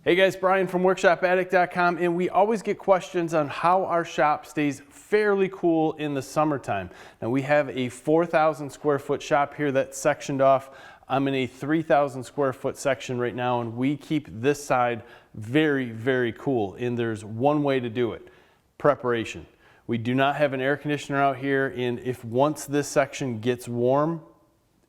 Hey guys, Brian from workshopaddict.com, and we always get questions on how our shop stays fairly cool in the summertime. Now we have a 4,000 square foot shop here that's sectioned off. I'm in a 3,000 square foot section right now, and we keep this side very, very cool. And there's one way to do it: preparation. We do not have an air conditioner out here, and if once this section gets warm,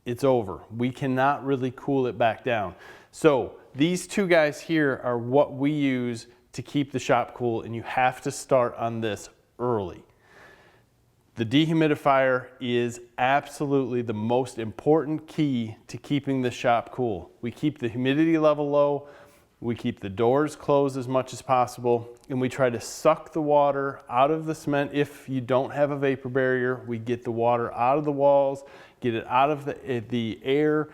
it's over. We cannot really cool it back down. So these two guys here are what we use to keep the shop cool, and you have to start on this early. The dehumidifier is absolutely the most important key to keeping the shop cool. We keep the humidity level low, we keep the doors closed as much as possible, and we try to suck the water out of the cement. If you don't have a vapor barrier, we get the water out of the walls, get it out of the air,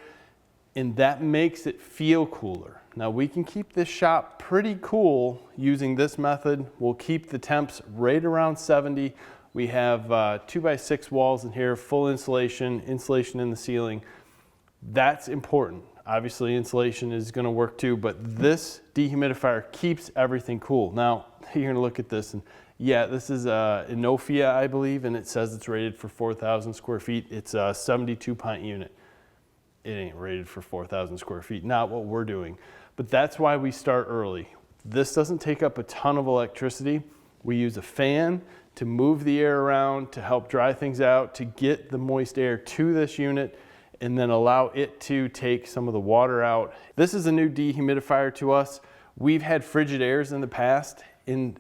and that makes it feel cooler. Now we can keep this shop pretty cool using this method. We'll keep the temps right around 70. We have 2x6 walls in here, full insulation in the ceiling. That's important. Obviously insulation is gonna work too, but this dehumidifier keeps everything cool. Now you're gonna look at this, and yeah, this is Inofia, I believe, and it says it's rated for 4,000 square feet. It's a 72 pint unit. It ain't rated for 4,000 square feet, not what we're doing. But that's why we start early. This doesn't take up a ton of electricity. We use a fan to move the air around, to help dry things out, to get the moist air to this unit, and then allow it to take some of the water out. This is a new dehumidifier to us. We've had frigid airs in the past, and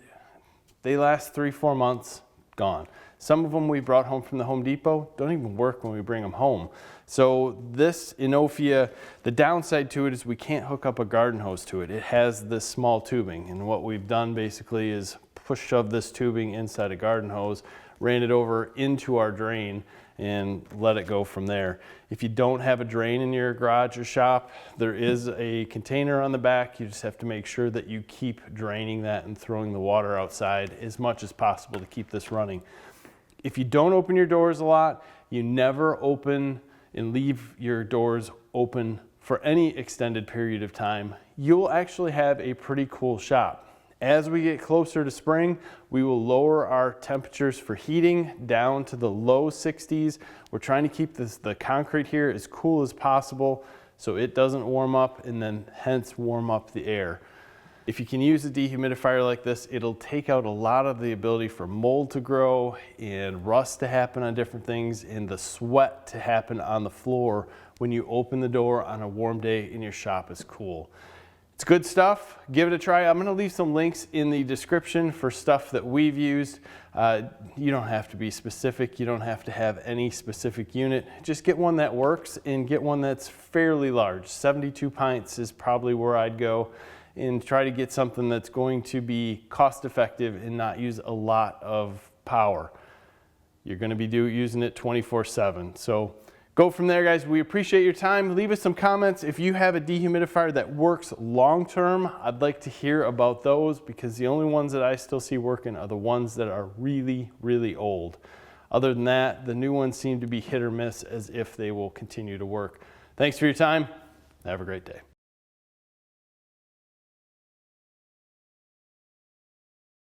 they last 3-4 months, gone. Some of them we brought home from the Home Depot don't even work when we bring them home. So this Inofia, the downside to it is we can't hook up a garden hose to it. It has this small tubing, and what we've done basically is shove this tubing inside a garden hose, ran it over into our drain, and let it go from there. If you don't have a drain in your garage or shop, there is a container on the back. You just have to make sure that you keep draining that and throwing the water outside as much as possible to keep this running. If you don't open your doors a lot, you never open and leave your doors open for any extended period of time, you'll actually have a pretty cool shop. As we get closer to spring, we will lower our temperatures for heating down to the low 60s. We're trying to keep the concrete here as cool as possible so it doesn't warm up and then hence warm up the air. If you can use a dehumidifier like this, it'll take out a lot of the ability for mold to grow and rust to happen on different things and the sweat to happen on the floor when you open the door on a warm day and your shop is cool. It's good stuff. Give it a try. I'm going to leave some links in the description for stuff that we've used. You don't have to be specific. You don't have to have any specific unit. Just get one that works and get one that's fairly large. 72 pints is probably where I'd go, and try to get something that's going to be cost effective and not use a lot of power. You're going to be using it 24/7. So go from there, guys. We appreciate your time. Leave us some comments. If you have a dehumidifier that works long-term, I'd like to hear about those, because the only ones that I still see working are the ones that are really, really old. Other than that, the new ones seem to be hit or miss as if they will continue to work. Thanks for your time. Have a great day.